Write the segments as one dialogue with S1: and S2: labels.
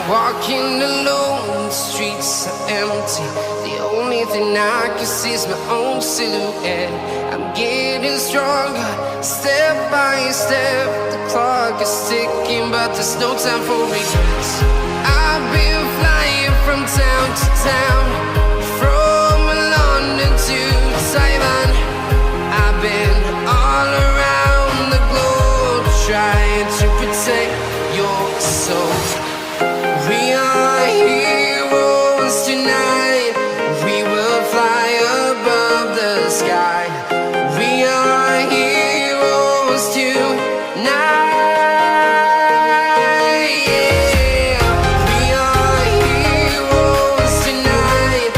S1: Walking alone, the streets are empty. The only thing I can see is my own silhouette. I'm getting stronger, step by step. The clock is ticking, but there's no time for regrets. I've been flying from town to town, from London to Taiwan. I've been all around the globe, trying to protect your soul. We are heroes tonight. We will fly above the sky. We are heroes tonight. Yeah. We are heroes tonight.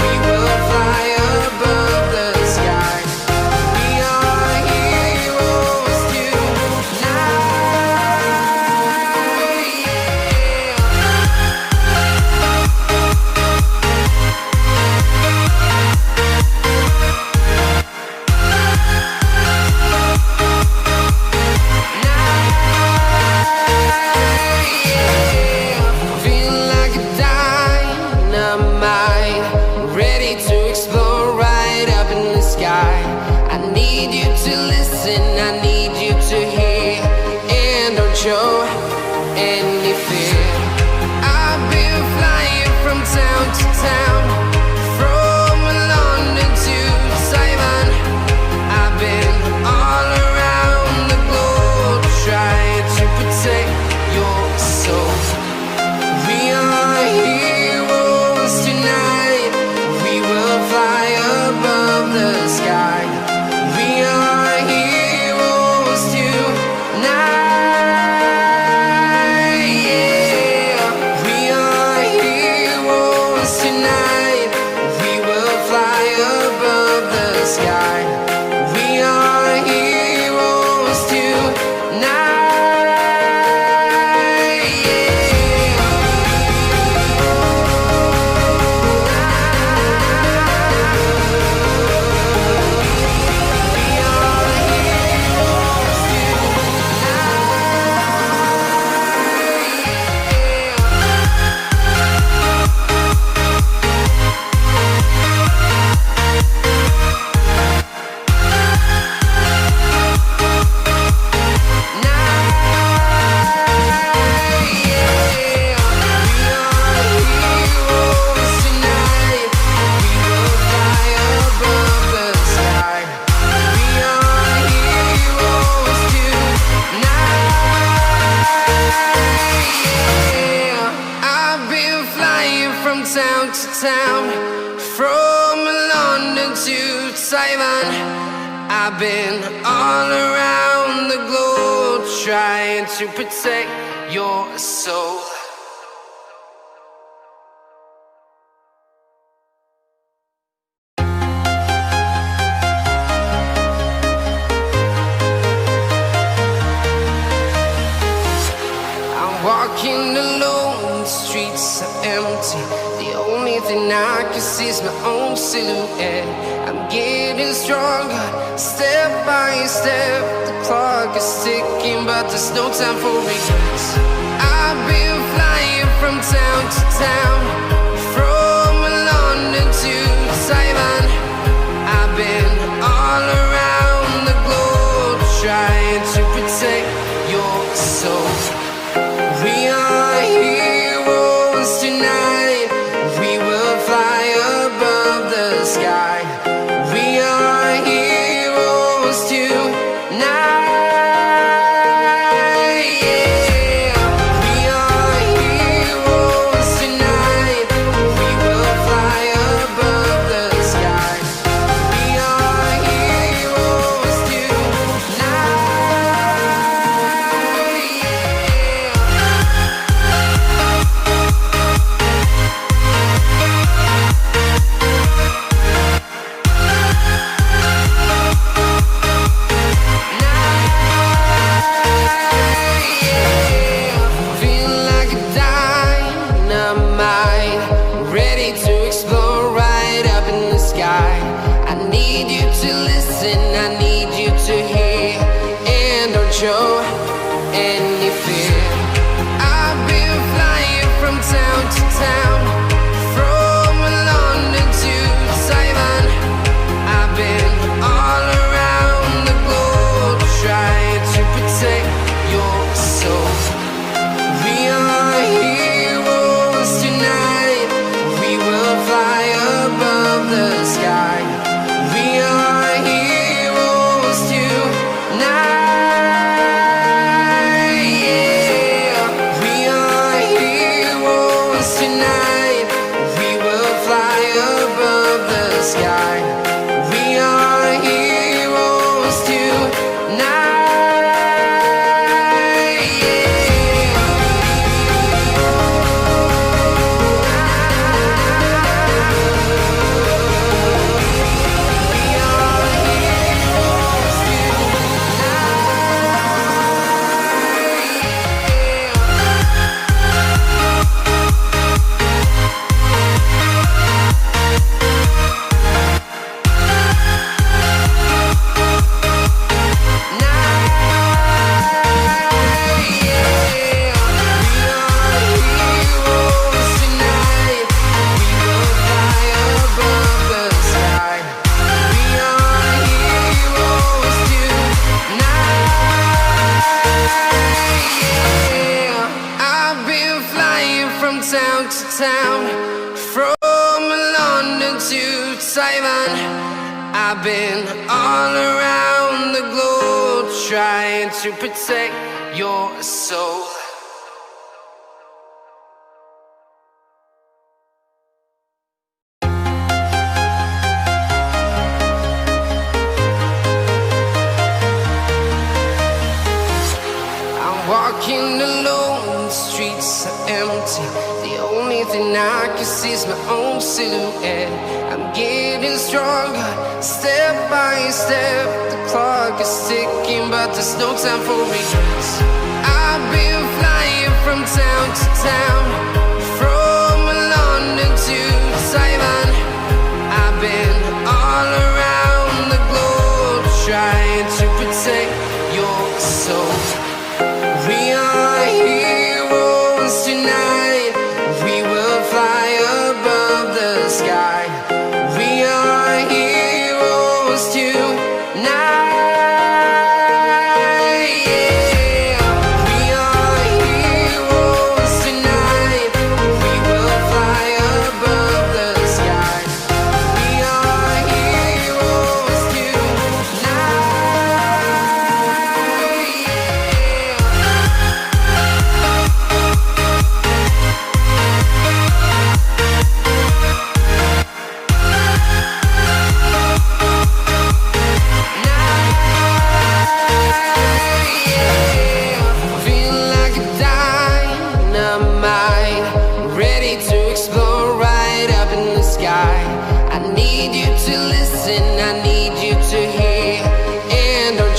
S1: We will fly above the sky. We are heroes tonight. Feeling like a dynamite, ready to explode right up in the sky. I need you to listen, I need you to hear, and don't show any fear. I've been flying from town to town, from London to Taiwan. I've been all around the globe, trying to protect your soul. We are heroes tonight. We will fly above the sky. We are heroes tonight. Yeah. We are heroes tonight. We will fly above the sky. We are heroes tonight. Town to town, from London to Taiwan. I've been all around the globe, trying to protect your soul. I'm walking alone, the streets are empty. The only thing I can see is my own silhouette. I'm getting stronger, step by step. The clock is ticking, but there's no time for regrets. I've been flying from town to town, from London to Taiwan. I've been all around the globe, trying to protect your soul. We are heroes tonight. We will fly above the sky. We are heroes tonight. Yeah. We are from town to town, from London to Taiwan. I've been all around the globe trying to protect your soul. Walking alone, the streets are empty. The only thing I can see is my own silhouette. I'm getting stronger, step by step. The clock is ticking, but there's no time for regrets. I've been flying from town to town, from London to Taiwan. I've been all around the globe trying to protect your soul. We are heroes tonight. We will fly above the sky. We are heroes tonight. Yeah. We are heroes tonight. We will fly above the sky. We are heroes tonight.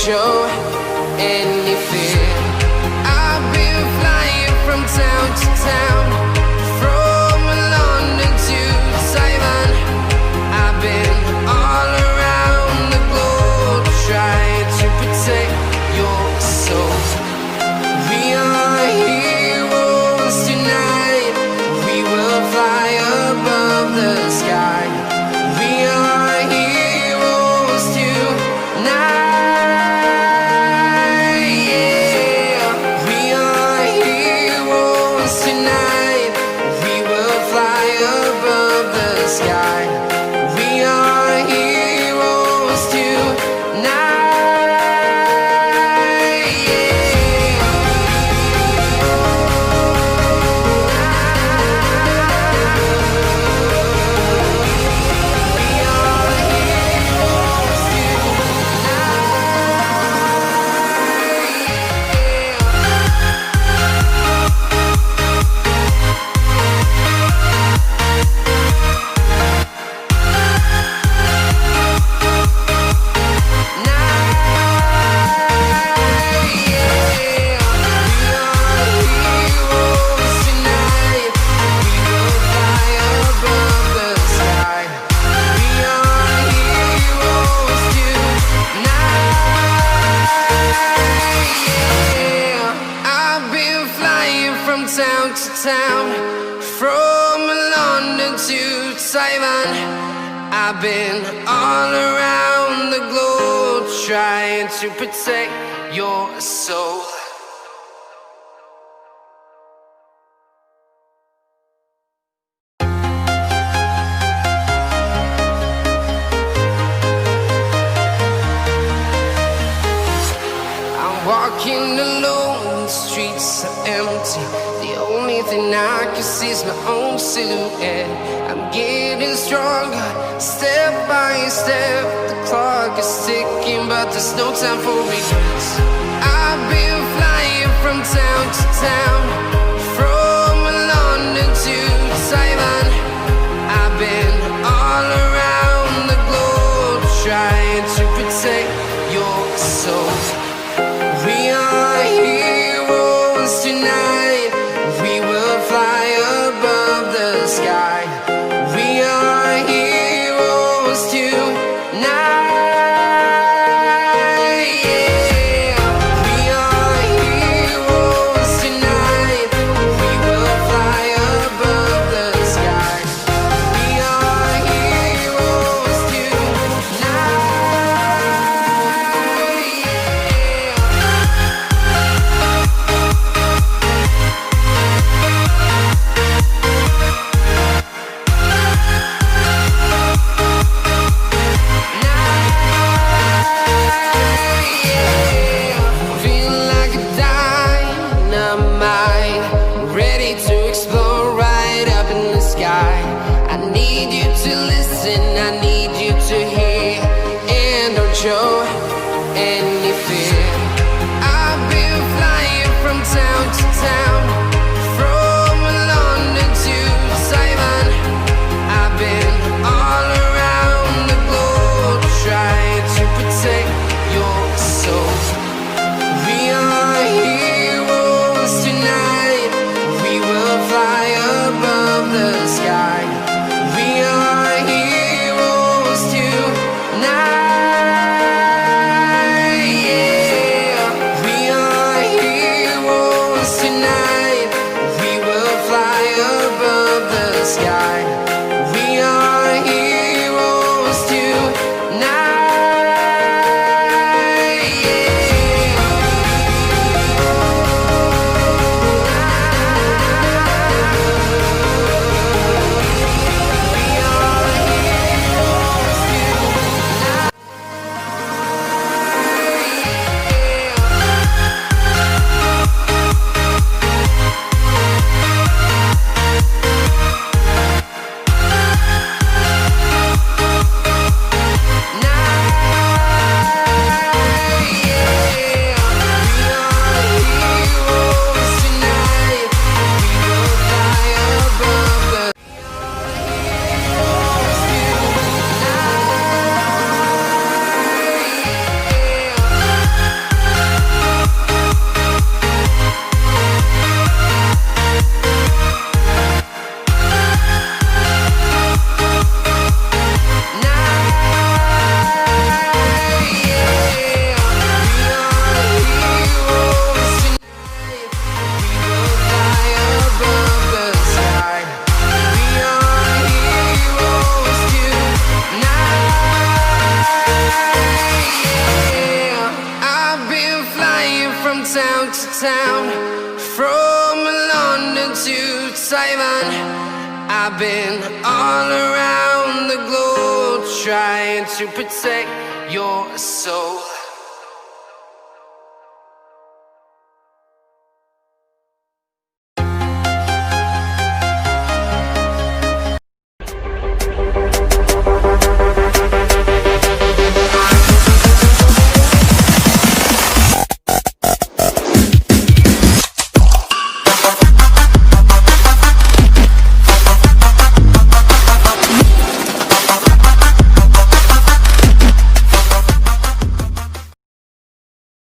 S1: Show any fear. I've been flying from town to town, from London to Taiwan. I've been all around the globe trying to protect your soul. We are heroes tonight. We will fly above the sky. We are heroes tonight. Town to town, from London to Taiwan. I've been all around the globe trying to protect your soul. I'm walking alone, the streets are empty. The only thing I can see is my own silhouette. I'm getting stronger, step by step. The clock is ticking, but there's no time for regrets. I've been flying from town to town, from London to Taiwan. I've been all around the globe trying to protect your soul. We are heroes tonight. We will fly above the sky. We are heroes tonight. Yeah. We are heroes tonight. Simon. I've been all around the globe trying to protect your soul.